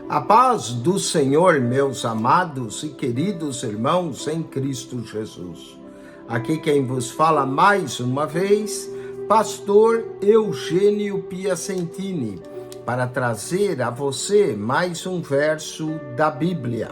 A paz do Senhor, meus amados e queridos irmãos em Cristo Jesus. Aqui quem vos fala mais uma vez, pastor Eugênio Piacentini, para trazer a você mais um verso da Bíblia,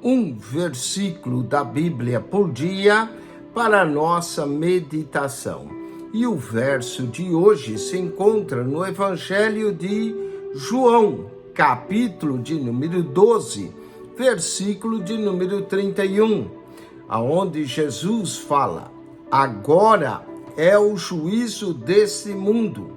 um versículo da Bíblia por dia para a nossa meditação. E o verso de hoje se encontra no Evangelho de João, capítulo de número 12, versículo de número 31, aonde Jesus fala: agora é o juízo desse mundo,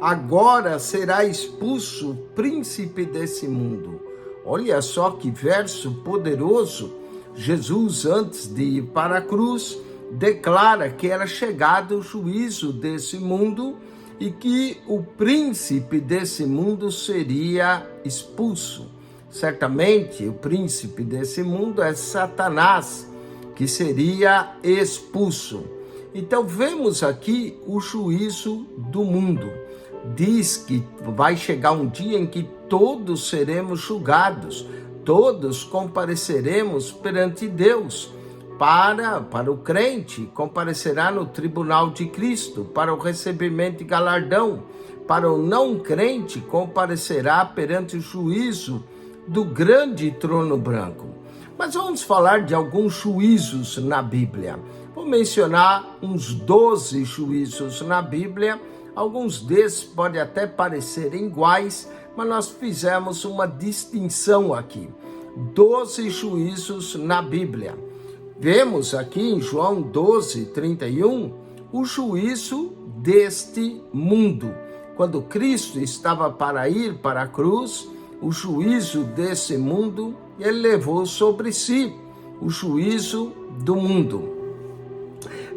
agora será expulso o príncipe desse mundo. Olha só que verso poderoso. Jesus, antes de ir para a cruz, declara que era chegado o juízo desse mundo e que o príncipe desse mundo seria expulso. Certamente, o príncipe desse mundo é Satanás, que seria expulso. Então, vemos aqui o juízo do mundo. Diz que vai chegar um dia em que todos seremos julgados, todos compareceremos perante Deus. Para o crente, comparecerá no tribunal de Cristo, para o recebimento de galardão. Para o não crente, comparecerá perante o juízo do grande trono branco. Mas vamos falar de alguns juízos na Bíblia. Vou mencionar uns 12 juízos na Bíblia. Alguns desses podem até parecerem iguais, mas nós fizemos uma distinção aqui. 12 juízos na Bíblia. Vemos aqui em João 12, 31, o juízo deste mundo. Quando Cristo estava para ir para a cruz, o juízo desse mundo, ele levou sobre si o juízo do mundo.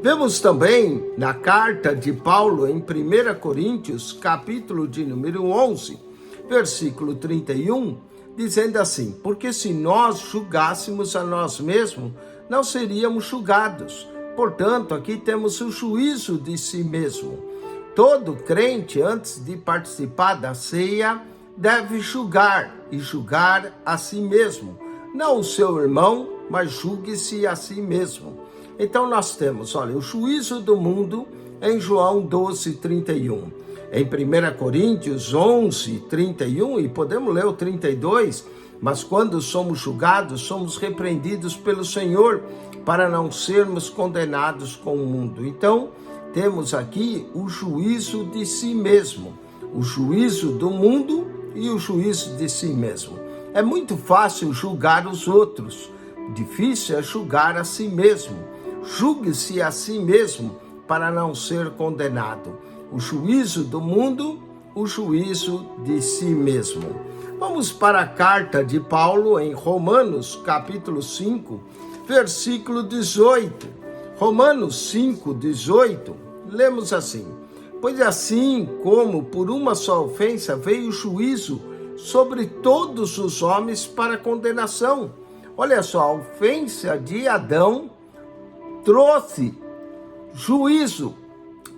Vemos também na carta de Paulo em 1 Coríntios, capítulo de número 11, versículo 31, dizendo assim: porque se nós julgássemos a nós mesmos, não seríamos julgados. Portanto, aqui temos o juízo de si mesmo. Todo crente, antes de participar da ceia, deve julgar e julgar a si mesmo. Não o seu irmão, mas julgue-se a si mesmo. Então nós temos, olha, o juízo do mundo em João 12, 31. Em 1 Coríntios 11, 31, e podemos ler o 32, mas quando somos julgados, somos repreendidos pelo Senhor para não sermos condenados com o mundo. Então, temos aqui o juízo de si mesmo, o juízo do mundo e o juízo de si mesmo. É muito fácil julgar os outros, difícil é julgar a si mesmo. Julgue-se a si mesmo para não ser condenado. O juízo do mundo, o juízo de si mesmo. Vamos para a carta de Paulo em Romanos, capítulo 5, versículo 18. Romanos 5, 18, lemos assim: pois assim como por uma só ofensa veio o juízo sobre todos os homens para condenação. Olha só, a ofensa de Adão trouxe juízo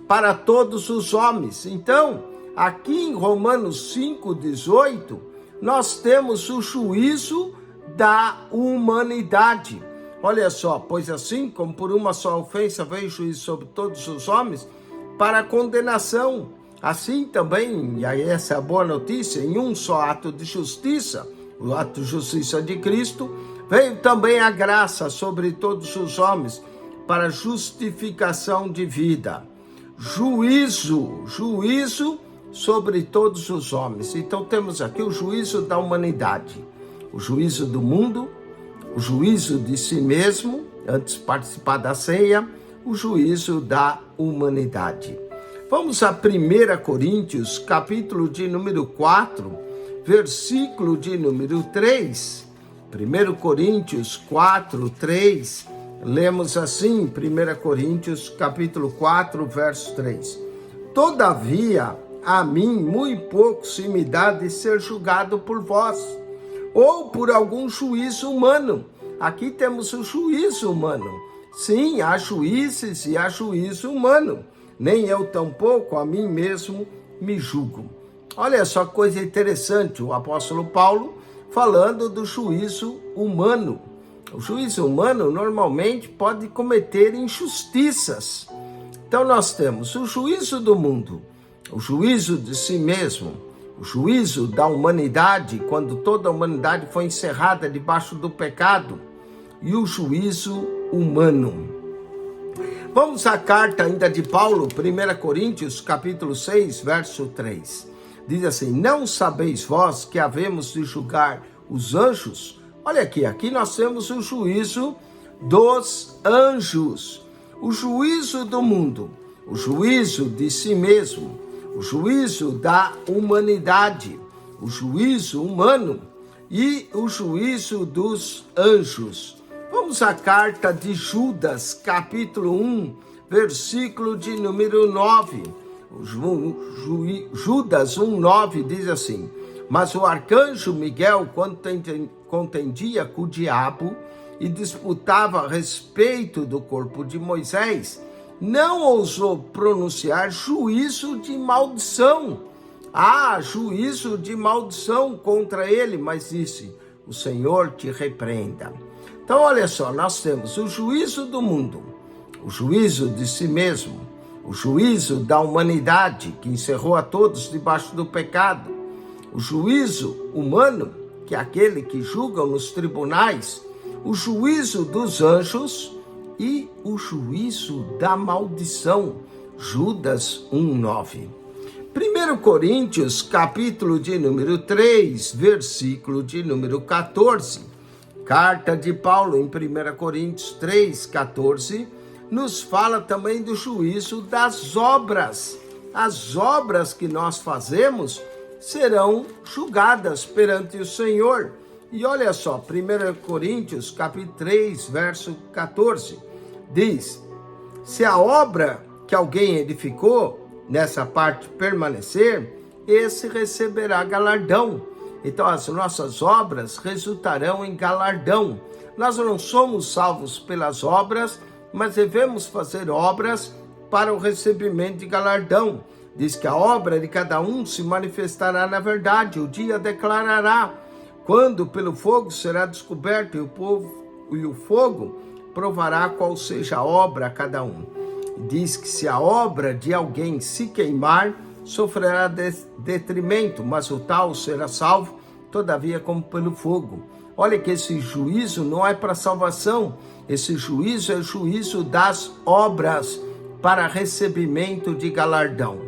para todos os homens. Então, aqui em Romanos 5, 18, nós temos o juízo da humanidade. Olha só, pois assim como por uma só ofensa veio juízo sobre todos os homens para condenação, assim também, e aí essa é a boa notícia, em um só ato de justiça, o ato de justiça de Cristo, veio também a graça sobre todos os homens para justificação de vida. Juízo sobre todos os homens. Então temos aqui o juízo da humanidade, o juízo do mundo, o juízo de si mesmo, antes de participar da ceia, o juízo da humanidade. Vamos a 1 Coríntios, capítulo de número 4, versículo de número 3. 1 Coríntios 4, 3, lemos assim, 1 Coríntios, capítulo 4, verso 3. Todavia, a mim muito pouco se me dá de ser julgado por vós, ou por algum juízo humano. Aqui temos o juízo humano. Sim, há juízes e há juízo humano. Nem eu tampouco a mim mesmo me julgo. Olha só que coisa interessante, o apóstolo Paulo falando do juízo humano. O juízo humano normalmente pode cometer injustiças. Então nós temos o juízo do mundo, o juízo de si mesmo, o juízo da humanidade, quando toda a humanidade foi encerrada debaixo do pecado, e o juízo humano. Vamos à carta ainda de Paulo, 1 Coríntios, capítulo 6, verso 3. Diz assim: não sabeis vós que havemos de julgar os anjos? Olha aqui nós temos o juízo dos anjos, o juízo do mundo, o juízo de si mesmo, o juízo da humanidade, o juízo humano e o juízo dos anjos. Vamos à carta de Judas, capítulo 1, versículo de número 9. Judas 1:9 diz assim: mas o arcanjo Miguel, quando contendia com o diabo e disputava a respeito do corpo de Moisés, não ousou pronunciar juízo de maldição. Juízo de maldição contra ele, mas disse: o Senhor te repreenda. Então olha só, nós temos o juízo do mundo, o juízo de si mesmo, o juízo da humanidade, que encerrou a todos debaixo do pecado, o juízo humano, que é aquele que julga nos tribunais, o juízo dos anjos e o juízo da maldição. Judas 1:9. 1 Coríntios, capítulo de número 3, versículo de número 14. Carta de Paulo em 1 Coríntios 3:14, nos fala também do juízo das obras. As obras que nós fazemos serão julgadas perante o Senhor. E olha só, 1 Coríntios, capítulo 3, verso 14, diz: se a obra que alguém edificou, nessa parte permanecer, esse receberá galardão. Então as nossas obras resultarão em galardão. Nós não somos salvos pelas obras, mas devemos fazer obras para o recebimento de galardão. Diz que a obra de cada um se manifestará na verdade, o dia declarará, quando pelo fogo será descoberto, e o fogo provará qual seja a obra a cada um. Diz que se a obra de alguém se queimar, sofrerá detrimento, mas o tal será salvo, todavia como pelo fogo. Olha que esse juízo não é para salvação, esse juízo é o juízo das obras para recebimento de galardão.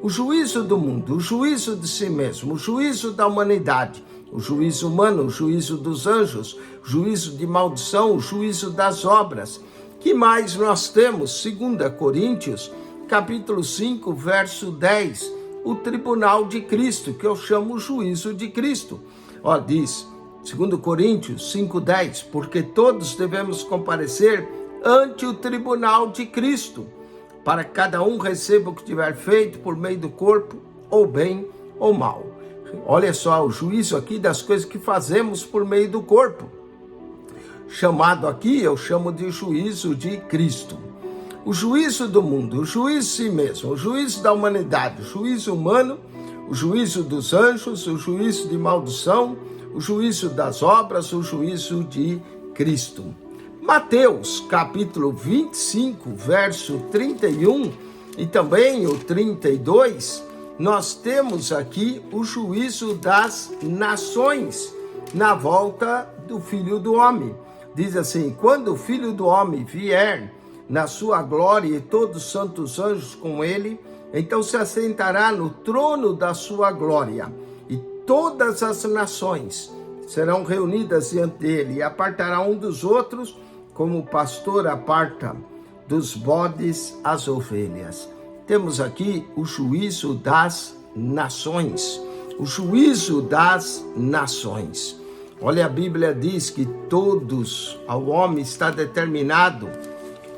O juízo do mundo, o juízo de si mesmo, o juízo da humanidade, o juízo humano, o juízo dos anjos, o juízo de maldição, o juízo das obras. Que mais nós temos? 2 Coríntios, capítulo 5, verso 10, o tribunal de Cristo, que eu chamo o juízo de Cristo. Diz 2 Coríntios 5:10, porque todos devemos comparecer ante o tribunal de Cristo, para que cada um receba o que tiver feito por meio do corpo, ou bem ou mal. Olha só, o juízo aqui das coisas que fazemos por meio do corpo. Chamado aqui, eu chamo de juízo de Cristo. O juízo do mundo, o juízo de si mesmo, o juízo da humanidade, o juízo humano, o juízo dos anjos, o juízo de maldição, o juízo das obras, o juízo de Cristo. Mateus, capítulo 25, verso 31 e também o 32, nós temos aqui o juízo das nações na volta do Filho do Homem. Diz assim: quando o Filho do Homem vier na sua glória e todos os santos anjos com ele, então se assentará no trono da sua glória, e todas as nações serão reunidas diante dele, e apartará um dos outros, como o pastor aparta dos bodes as ovelhas. Temos aqui o juízo das nações. O juízo das nações. Olha, a Bíblia diz que ao homem está determinado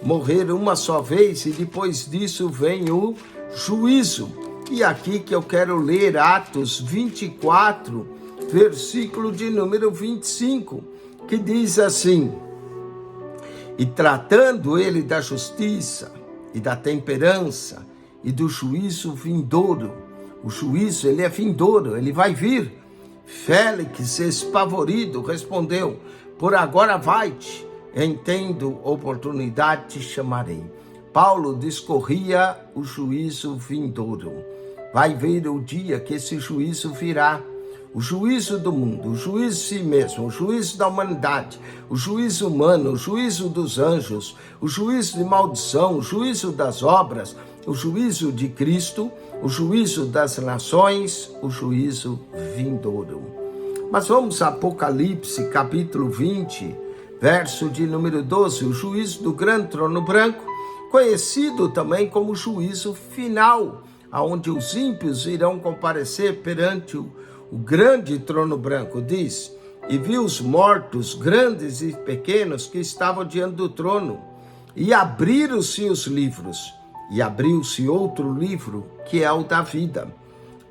morrer uma só vez, e depois disso vem o juízo. E aqui que eu quero ler Atos 24, versículo de número 25, que diz assim: e tratando ele da justiça e da temperança e do juízo vindouro. O juízo, ele é vindouro, ele vai vir. Félix, espavorido, respondeu: por agora vai-te, tendo oportunidade te chamarei. Paulo discorria o juízo vindouro. Vai vir o dia que esse juízo virá. O juízo do mundo, o juízo de si mesmo, o juízo da humanidade, o juízo humano, o juízo dos anjos, o juízo de maldição, o juízo das obras, o juízo de Cristo, o juízo das nações, o juízo vindouro. Mas vamos a Apocalipse, capítulo 20, verso de número 12, o juízo do grande trono branco, conhecido também como juízo final, onde os ímpios irão comparecer perante o grande trono branco. Diz: e vi os mortos, grandes e pequenos, que estavam diante do trono, e abriram-se os livros, e abriu-se outro livro, que é o da vida.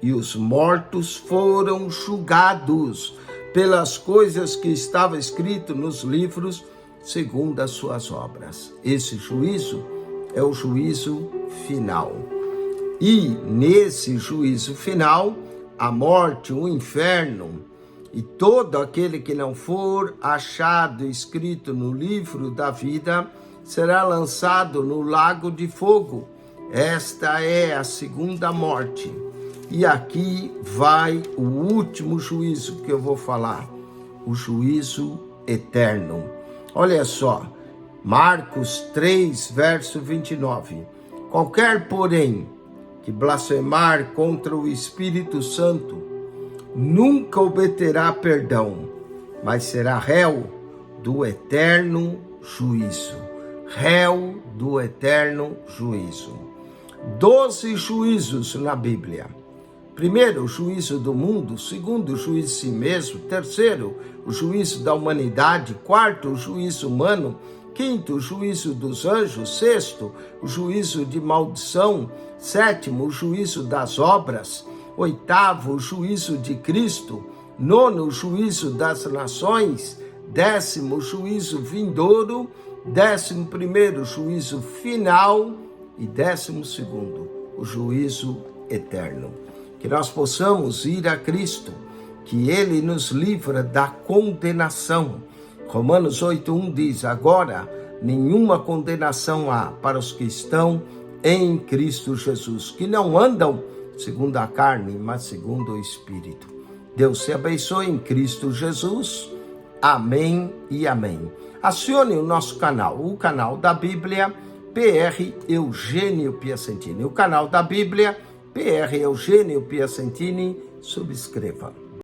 E os mortos foram julgados pelas coisas que estavam escritas nos livros, segundo as suas obras. Esse juízo é o juízo final. E nesse juízo final, a morte, o inferno e todo aquele que não for achado escrito no livro da vida será lançado no lago de fogo. Esta é a segunda morte. E aqui vai o último juízo que eu vou falar, o juízo eterno. Olha só, Marcos 3, verso 29. Qualquer, porém, que blasfemar contra o Espírito Santo, nunca obterá perdão, mas será réu do eterno juízo. Réu do eterno juízo. 12 juízos na Bíblia. Primeiro, o juízo do mundo. Segundo, o juízo de si mesmo. Terceiro, o juízo da humanidade. Quarto, o juízo humano. Quinto, o juízo dos anjos. Sexto, o juízo de maldição. Sétimo, o juízo das obras. Oitavo, o juízo de Cristo. Nono, o juízo das nações. Décimo, o juízo vindouro. 11º, o juízo final. E 12º, o juízo eterno. Que nós possamos ir a Cristo, que Ele nos livra da condenação. Romanos 8:1 diz: agora nenhuma condenação há para os que estão em Cristo Jesus, que não andam segundo a carne, mas segundo o Espírito. Deus te abençoe em Cristo Jesus. Amém e amém. Acione o nosso canal, o canal da Bíblia, PR Eugênio Piacentini. O canal da Bíblia, PR Eugênio Piacentini, subscreva.